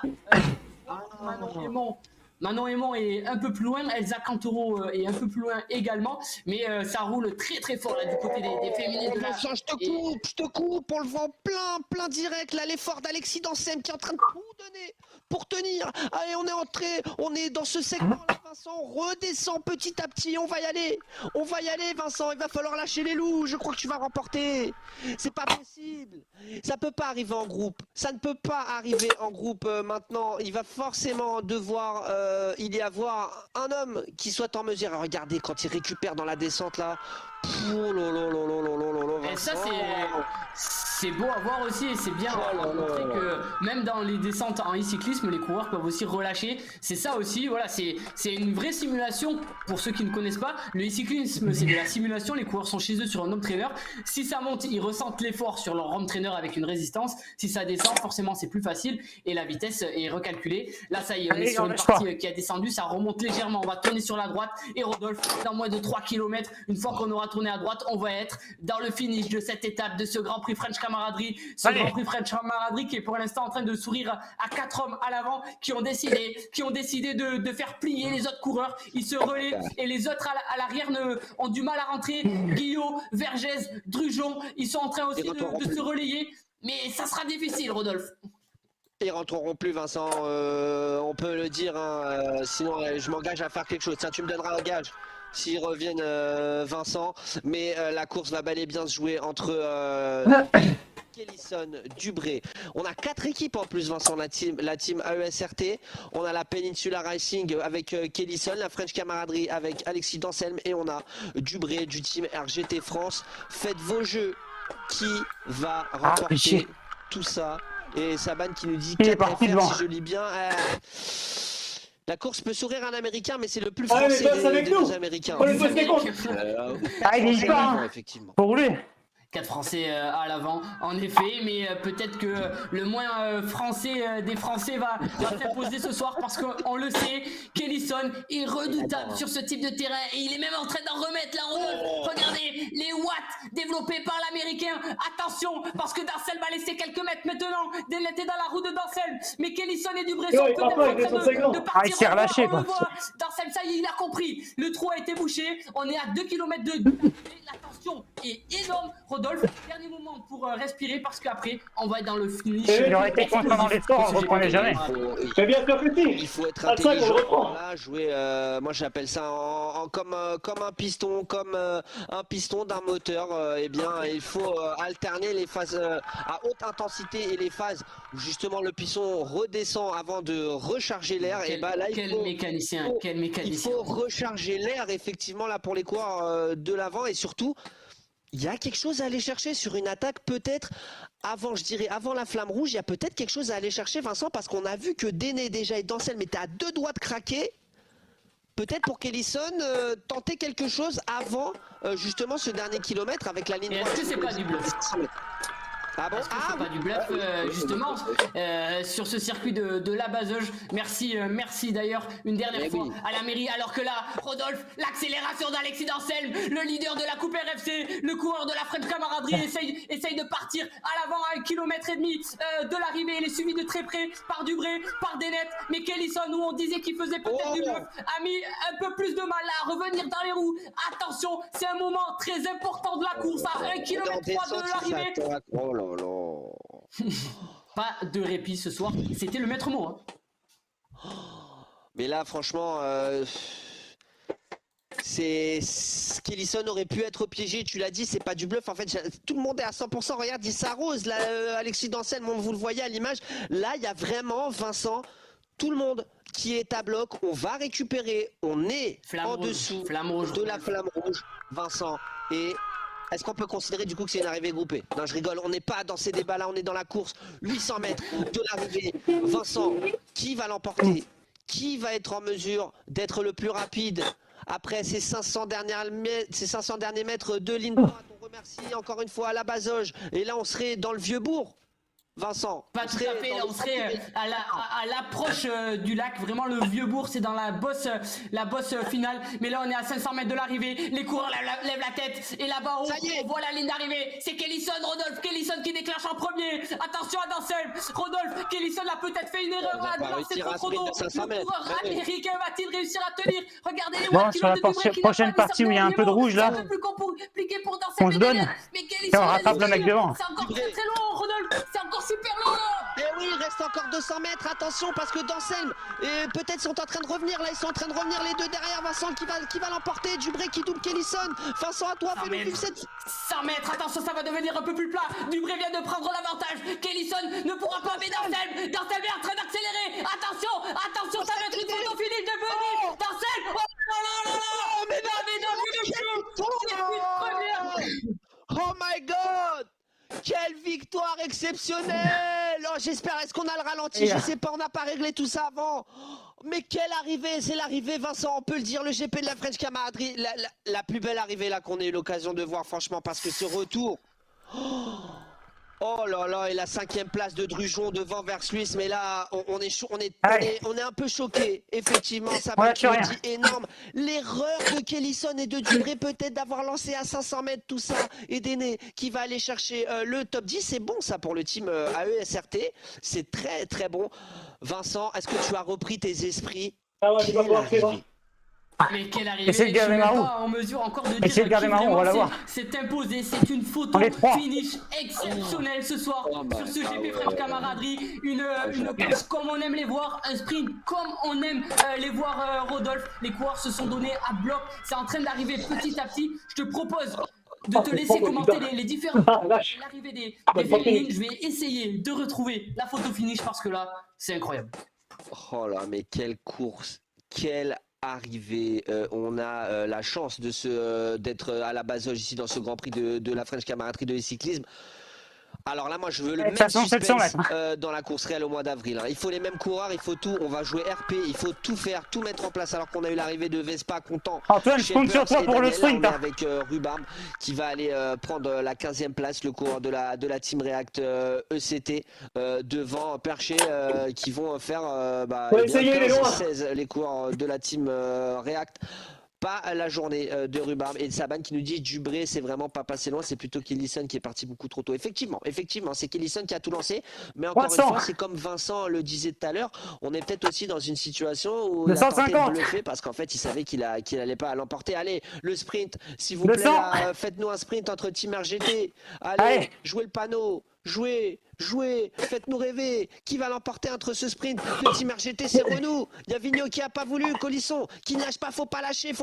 Manon Aymon est un peu plus loin, Elsa Cantoro est un peu plus loin également, mais ça roule très très fort là du côté des féminines. Je te coupe, on le voit en plein direct, là l'effort d'Alexis Dansem qui est en train de tout donner pour tenir. Allez, on est dans ce segment là, Vincent, on redescend petit à petit, on va y aller Vincent, il va falloir lâcher les loups, je crois que tu vas remporter. C'est pas possible, ça peut pas arriver en groupe, ça ne peut pas arriver en groupe maintenant, il va forcément devoir y avoir un homme qui soit en mesure. Alors, regardez quand il récupère dans la descente là. Et ça c'est beau à voir aussi, et c'est bien à montrer que même dans les descentes en e-cyclisme, les coureurs peuvent aussi relâcher. C'est ça aussi, voilà, c'est une vraie simulation pour ceux qui ne connaissent pas. Le e-cyclisme c'est de la simulation, les coureurs sont chez eux sur un home trainer. Si ça monte, ils ressentent l'effort sur leur home trainer avec une résistance. Si ça descend, forcément c'est plus facile et la vitesse est recalculée. Là ça y est, on est sur une partie qui a descendu, ça remonte légèrement, on va tourner sur la droite et Rodolphe dans moins de 3 km, une fois qu'on aura tourné à droite, on va être dans le finish de cette étape de ce Grand Prix French Camaraderie. Grand Prix French Camaraderie qui est pour l'instant en train de sourire à 4 hommes à l'avant qui ont décidé de faire plier les autres coureurs. Ils se relaient et les autres à l'arrière ont du mal à rentrer. Guillaume, Vergès, Drujon, ils sont en train aussi de se relayer. Mais ça sera difficile, Rodolphe. Ils rentreront plus, Vincent, on peut le dire, hein, sinon je m'engage à faire quelque chose. Tiens, tu me donneras un gage s'ils reviennent, Vincent, mais la course va bel et bien se jouer entre Kellison, Dubré. On a 4 équipes en plus, Vincent, la team AESRT. On a la Peninsula Racing avec Kellison, la French Camaraderie avec Alexis Danselme et on a Dubré du team RGT France. Faites vos jeux, qui va remporter tout ça? Et Saban qui nous dit 4 FR, si je lis bien. La course peut sourire à un américain, mais c'est le plus français des deux américains. Il est pas, effectivement. Pour lui. 4 Français à l'avant, en effet, mais peut-être que le moins français des Français va s'imposer ce soir parce qu'on le sait, Kellison est redoutable sur ce type de terrain et il est même en train d'en remettre là. Regardez les watts développés par l'américain. Attention, parce que Dansel va laisser quelques mètres maintenant. Il était dans la roue de Dansel, mais Kellison et Dubré sont peut-être en train de partir. Il s'est relâché. Dansel, ça y est, il a compris. Le trou a été bouché. On est à 2 km de l'attention est énorme. Rodolphe, dernier moment pour respirer parce qu'après on va être dans le finish. Il aurait été constant dans l'effort, on ne reprenait jamais. Il faut être intelligent là, jouer, moi j'appelle ça comme un piston, un piston d'un moteur. Eh bien il faut alterner les phases à haute intensité et les phases où justement le piston redescend avant de recharger l'air. Et bah là quel mécanicien. Il faut recharger l'air effectivement là pour les coureurs de l'avant et surtout il y a quelque chose à aller chercher sur une attaque peut-être avant, je dirais avant la flamme rouge, il y a peut-être quelque chose à aller chercher, Vincent, parce qu'on a vu que Déné déjà et Dansel mettaient à 2 doigts de craquer. Peut-être pour Kellison tenter quelque chose avant justement ce dernier kilomètre avec la ligne droite. Est-ce que c'est pas du bluff? Ah bon? Est-ce que c'est pas du bluff justement sur ce circuit de la Bazoge. Merci d'ailleurs une dernière fois à la mairie. Alors que là, Rodolphe, l'accélération d'Alexis Danselme, le leader de la Coupe RFC, le coureur de la French Camaraderie essaye de partir à l'avant à 1,5 km de l'arrivée. Il est suivi de très près par Dubré, par Denet. Mais Kellyson, où on disait qu'il faisait peut-être du bluff, a mis un peu plus de mal là à revenir dans les roues. Attention, c'est un moment très important de la course à 1,3 km de l'arrivée. Oh là là. Pas de répit ce soir, c'était le maître mot. Hein. Mais là, franchement, Kellyson aurait pu être piégé. Tu l'as dit, c'est pas du bluff. En fait, tout le monde est à 100%. Regarde, il s'arrose. Là, Alexis Danselme, vous le voyez à l'image. Là, il y a vraiment Vincent, tout le monde qui est à bloc. On va récupérer. On est en dessous de la flamme rouge, Vincent. Et est-ce qu'on peut considérer du coup que c'est une arrivée groupée? Non, je rigole, on n'est pas dans ces débats-là, on est dans la course. 800 mètres de l'arrivée. Vincent, qui va l'emporter? Qui va être en mesure d'être le plus rapide après ces 500 derniers mètres de ligne droite? On remercie encore une fois la Bazoge. Et là, on serait dans le Vieux-Bourg. Vincent, pas tout à fait, là on serait à l'approche du lac, vraiment le Vieux-Bourg, c'est dans la bosse finale, mais là on est à 500 mètres de l'arrivée, les coureurs lèvent la tête, et là-bas on voit la ligne d'arrivée, c'est Kellyson, Rodolphe, Kellyson qui déclenche en premier, attention à Danselme, Rodolphe, Kellyson a peut-être fait une erreur là, c'est trop trop tôt, le coureur américain va-t-il réussir à tenir? Regardez les bon, sur la prochaine partie où il y a un peu de rouge là, c'est un peu plus compliqué pour on se donne, mais Kellyson, on rattrape le mec devant. C'est encore très très long, Rodolphe, c'est encore super long. Et oui, il reste encore 200 mètres, attention parce que Danselme et peut-être sont en train de revenir, là ils sont en train de revenir les deux derrière. Vincent qui va l'emporter, Dubré qui double Kellyson. Vincent à toi, fais-nous vivre cette... 100 mètres, attention ça va devenir un peu plus plat, Dubré vient de prendre l'avantage, Kellyson ne pourra pas, mais Danselme est en train d'accélérer, attention ça va être une photo finie de Benny, Danselme, oh my god! Quelle victoire exceptionnelle! Oh, j'espère, est-ce qu'on a le ralenti? Je sais pas, on n'a pas réglé tout ça avant. Mais quelle arrivée! C'est l'arrivée, Vincent, on peut le dire, le GP de la French Camaraderie. La plus belle arrivée là qu'on ait eu l'occasion de voir, franchement, parce que ce retour... Oh là là, et la 5e place de Drujon devant Versuisse, mais là on est un peu choqué. Effectivement, ça va être énorme. L'erreur de Kellyson et de Dubré peut-être d'avoir lancé à 500 mètres tout ça, et Déné qui va aller chercher le top 10, c'est bon ça pour le team AESRT, c'est très très bon. Vincent, est-ce que tu as repris tes esprits? Ah ouais, mais quelle arrivée, je suis même pas en mesure encore de dire qui vraiment c'est imposé, c'est une photo finish exceptionnelle ce soir sur ce GP French Camaraderie, une course comme on aime les voir, un sprint comme on aime les voir Rodolphe, les coureurs se sont donnés à bloc, c'est en train d'arriver petit à petit, je te propose de te laisser commenter les différentes l'arrivée des féminines, je vais essayer de retrouver la photo finish parce que là c'est incroyable. Oh là, mais quelle course, quelle arrivée, on a la chance d'être à la Bazoge ici dans ce Grand Prix de la French Camaraderie de cyclisme. Alors là, moi, je veux le même suspense dans la course réelle au mois d'avril. Il faut les mêmes coureurs, il faut tout. On va jouer RP, il faut tout faire, tout mettre en place. Alors qu'on a eu l'arrivée de Vespa, content. Antoine, je compte sur toi pour le sprint. Là, on est avec Rhubarbe qui va aller prendre la 15e place, le coureur de la Team React ECT devant Perché qui vont faire 15-16 les coureurs de la Team React. Pas la journée de Rhubarbe et Saban qui nous dit Dubré c'est vraiment pas passé loin, c'est plutôt Kellyson qui est parti beaucoup trop tôt. Effectivement c'est Kellyson qui a tout lancé, mais encore une fois c'est comme Vincent le disait tout à l'heure, on est peut-être aussi dans une situation où il a tenté de bluffer parce qu'en fait il savait qu'il allait pas l'emporter. Allez, le sprint s'il vous plaît là, faites-nous un sprint entre Team RGT, allez. Jouez le panneau, jouez, faites-nous rêver. Qui va l'emporter entre ce sprint? Le Team RGT, c'est Renault. Il y a Vigneault qui a pas voulu, Colisson qui ne lâche pas, faut pas lâcher.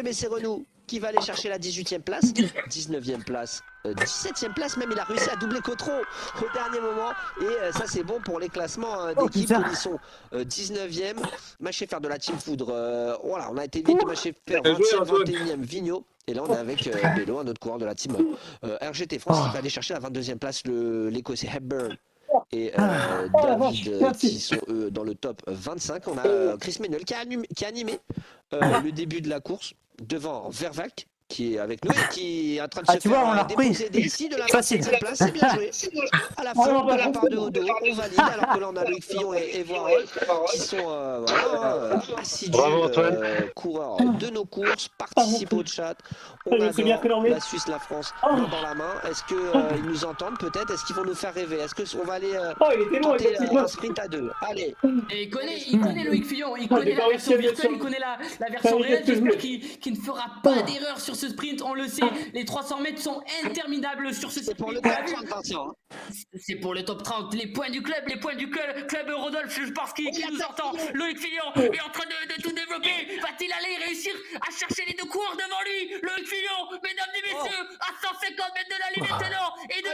Mais c'est Renault qui va aller chercher la 18e place, 19e place, 17e place même. Il a réussi à doubler Cotron au dernier moment. Et ça, c'est bon pour les classements d'équipe. Colisson, 19e. Machefer de la Team Foudre. Voilà, on a été vite. Machefer, 20e, 21e. Vigneault. Et là, on est avec Bélo, un autre coureur de la team RGT France qui va aller chercher la 22e place, l'Écossais Hepburn et David qui sont dans le top 25. On a Chris Menel qui a animé le début de la course devant Vervac qui est avec nous et qui est en train de Ah, se tu vois, on l'a faire repris. déposer d'ici de la Facile. 27e place. C'est bien joué. À la fin, de la part de Odo, on valide, alors que là on a Loïc Fillon et Voirol qui sont assidus coureurs de nos courses, participent au chat. On adore la Suisse, la France dans la main. Est-ce qu'ils nous entendent peut-être? Est-ce qu'ils vont nous faire rêver? Est-ce qu'on va aller tenter un sprint à 2? Allez. Et il connaît Loïc Fillon, il connaît la version virtuelle, il connaît la version réelle. J'espère qu'il ne fera pas d'erreur sur ce sprint. On le sait, les 300 mètres sont interminables sur ce sprint. C'est pour le top 30, attention. C'est pour le top 30. Les points du club, club Rodolphe, je pense qu'il nous entend. Loïc Fillon est en train de tout développer. Va-t-il aller réussir à chercher les deux coureurs devant lui? Loïc Fillon, mesdames et messieurs, à 150 mètres de la ligne maintenant. Et de 1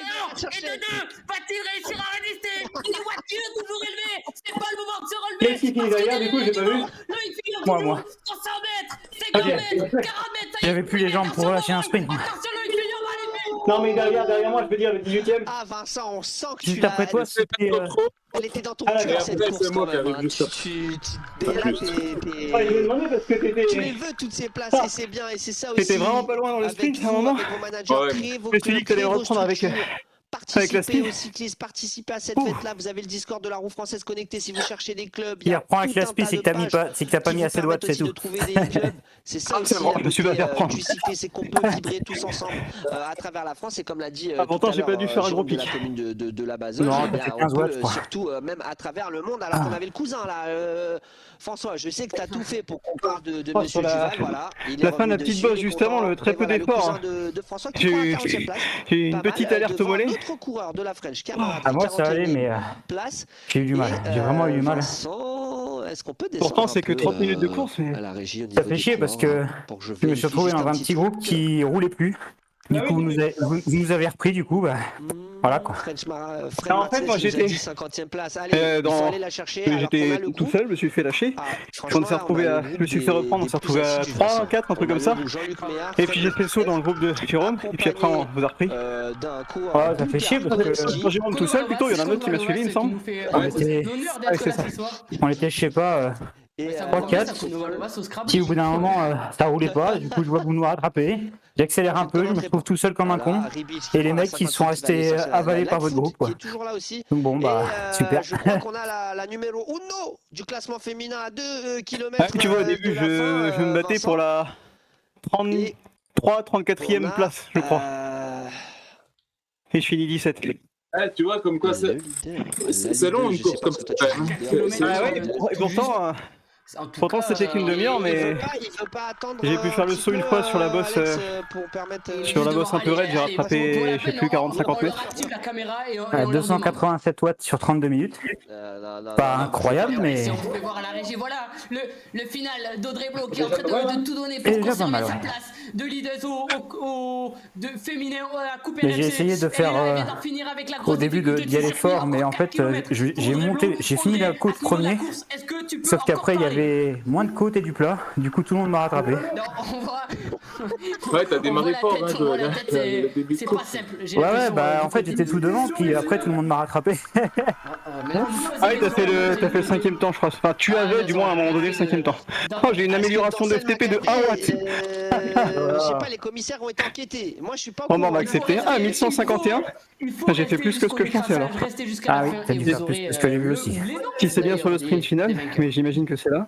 et de 2, va-t-il réussir à résister? Les voitures toujours élevées. C'est pas le moment de se relever. Qui derrière, du coup, j'ai pas vu. Loïc Fillon, Moi. 300 mètres, 50 mètres, 40 mètres. J'avais plus les jambes pour lâcher un sprint. Attention, Loïc Fillon va aller vite. Non, mais derrière moi, je veux dire, le 18ème. Ah Vincent, on sent que Juste après toi, c'était. elle était dans ton Ah, cœur cette après, course c'est moi quand qui même. arrive juste après. Là, Ah, je lui ai demandé parce que t'étais. tu les veux toutes ces places et c'est bien et c'est ça aussi. T'étais vraiment pas loin dans le sprint à un moment. Avec vos managers, Ouais. créez vos Je me suis dit que t'allais créez vos reprendre avec structures. la Participez speed. aux cyclistes, participez à cette fête-là. Vous avez le Discord de la roue française connecté si vous cherchez des clubs. Il reprend avec tout la un speed, tas c'est de que t'as pages c'est que t'as pas qui mis vous assez de watts, permettent c'est aussi de tout. trouver des clubs. C'est ça aussi bon, la je me suis beauté, pas fait reprendre. du cyclisme, c'est qu'on peut vibrer tous ensemble à travers la France. Et comme l'a dit pourtant, tout à j'ai pas l'heure, dû faire un gros Jérôme de la pic. commune de la Bazoche, Non, eh t'as bien, fait on 15 watts, peut je crois. surtout même à travers le monde. Alors qu'on avait le cousin là, François. Je sais que t'as tout fait pour qu'on parle de Monsieur sur la- Duval. Voilà. Il est la fin de la revenu petite dessus, bosse, il est juste content. avant, le très Et peu voilà, d'efforts, le cousin de François qui J'ai prend la eu- 40e place. J'ai eu une Pas petite mal, alerte au devant mollet. un autre coureur de la French Camarade, Ah, moi, ça allait, 41e mais place. j'ai eu du mal. Et, J'ai vraiment eu du mal. Vincent, est-ce qu'on peut descendre Pourtant, c'est un que peu, 30 minutes de course, mais. à la régie au Ça niveau fait des chier parce coureurs, que pour que je me vérifie suis retrouvé juste dans un petit groupe qui roulait plus. Du coup, vous nous avez repris, du coup, bah. Voilà, quoi. French Ah, en fait, moi, j'étais 50e place. Allez, ils sont allés la chercher. alors qu'on J'étais a le tout coup. seul, je me suis fait lâcher. Ah, On franchement, s'est là, retrouvé on a à. le Je groupe me suis fait des- reprendre, on des s'est plus retrouvé à assidus, 3, Vincent. 4, un truc On a comme ça. le Jean-Luc Méard, Et puis j'ai fait le saut dans le groupe de Jérôme, et puis après, on vous a repris. d'un coureur Ah, ça fait chier parce que. Quand Jérôme tout seul, plutôt, il y en a un autre qui m'a suivi, il me semble. On était- L'honneur Ouais, d'être c'est là ça. ce soir. On était, je sais pas, Et, Ça 3-4. au Scrabble. si au bout d'un moment ça roulait pas, du coup je vois que vous nous rattrapez. J'accélère un peu, je me retrouve tout seul comme un con. Et les mecs qui sont restés avalés par votre groupe, quoi. Qui est toujours là aussi. Donc bon, bah, Et, super. Je crois qu'on a la numéro 1 du classement féminin à 2 km. Tu vois, au début, je me battais pour la 33, 34e place, je crois. Et je finis 17. Eh, tu vois, comme quoi, c'est long une course comme ça. Ah ouais, et pourtant. Pourtant, c'était qu'une demi-heure, mais j'ai pu faire le saut une fois sur la bosse. Sur la bosse un peu raide, j'ai rattrapé, je sais plus, 40-50 mètres. 287 watts sur 32 minutes. Pas incroyable, mais. Si on pouvait voir à la régie, voilà le final d'Audrey Blo qui est en train de tout donner Et pour déjà pas conserver mal, sa ouais. place de leaders de féminin à couper Mais j'ai essayé de faire au début d'y aller fort, mais en fait j'ai fini la côte premier. Sauf qu'après il y avait moins de côte et du plat. Du coup tout le monde m'a rattrapé. Ouais, t'as démarré fort, hein, le début de c'est course. pas simple. Ouais, bah en fait j'étais tout devant, puis après tout le monde m'a rattrapé. Ah oui, t'as fait le 5ème temps, je crois. Enfin, tu avais du moins à un moment donné le 5ème temps. Oh, j'ai une amélioration de FTP de 1 watt. Je sais pas, les commissaires ont été enquêtés. Moi, je suis pas. Bon, bah, on va accepter. Ah, 1151. J'ai fait plus que ce que je pensais alors. Ah oui, t'as dû faire plus que ce que j'ai vu aussi. Si c'est bien sur le sprint final, mais j'imagine que c'est là.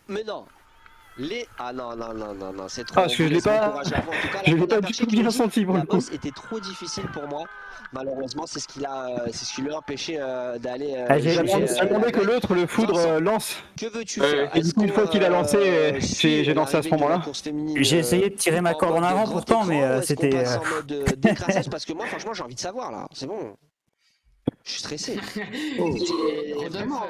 Mais non. Ah non, c'est trop. Ah, parce que je l'ai pas du tout bien senti pour le coup. La bosse était trop difficile pour moi. Malheureusement, c'est ce qui lui a empêché d'aller. J'ai demandé que l'autre, le foudre, lance. Que veux-tu faire? Et du coup, une fois qu'il a lancé, j'ai lancé à ce moment-là. J'ai essayé de tirer ma corde en avant pourtant, mais c'était. Parce que moi, franchement, j'ai envie de savoir là. C'est bon. Je suis stressé. Vraiment.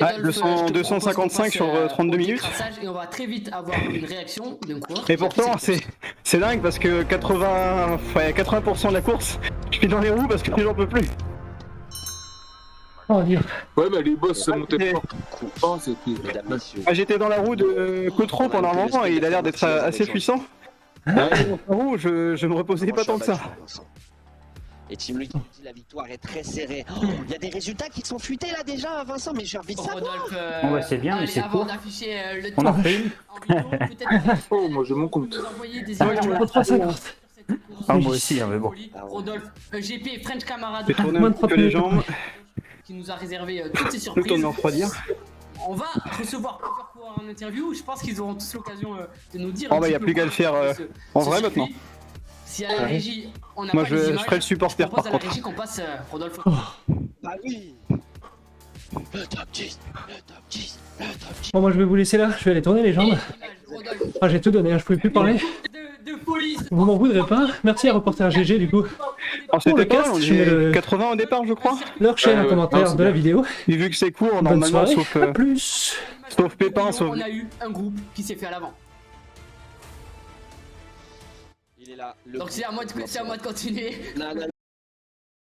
Ah, 255 sur 32 minutes. Et on va très vite avoir une réaction d'un coureur. Et pourtant, c'est dingue parce que 80% de la course, je suis dans les roues parce que j'en peux plus. Oh Dieu. Ouais, bah les boss se montaient fort. Oh, Ah, j'étais dans la roue de Cotreau pendant un moment et il a l'air d'être assez puissant. Dans la roue, je me reposais pas tant que ça. Et Team Lui qui nous dit la victoire est très serrée. Il y a des résultats qui sont fuités là déjà, Vincent, mais j'ai envie de savoir. Bon, ouais, c'est bien, mais c'est court. On en fait une. Oh, moi je m'en compte. Ah, moi aussi, hein, mais bon. Rodolphe, GP et French Camarade Fais tourner un petit peu les jambes. qui nous a réservé toutes ces Le surprises. temps de me refroidir. On va recevoir plusieurs coureurs en interview. Je pense qu'ils auront tous l'occasion de nous dire. Oh, bah, il n'y a plus qu'à le faire en vrai maintenant. Si à la régie, on n'a Moi, pas je les images, ferai le supporter, je propose par à la contre. régie qu'on passe Rodolphe. Bah oui. Le top 10, le top 10, le top 10. Bon, moi je vais vous laisser là, je vais aller tourner les jambes. Rodolphe, Ah, j'ai tout donné, hein, je pouvais plus parler. de folie. Vous m'en voudrez pas. Merci à Reporter GG du coup. Alors c'était le pas mal, cast, on je mets le- est 80 au départ je crois. Leur chaîne en ouais. commentaire Non, c'est de la bien. vidéo. Et vu que c'est court, Bonne normalement, soirée, sauf, à plus. sauf Pépin, sauf... On a eu un groupe qui s'est fait à l'avant. Il est là. Le Donc c'est à moi de continuer. Non, non,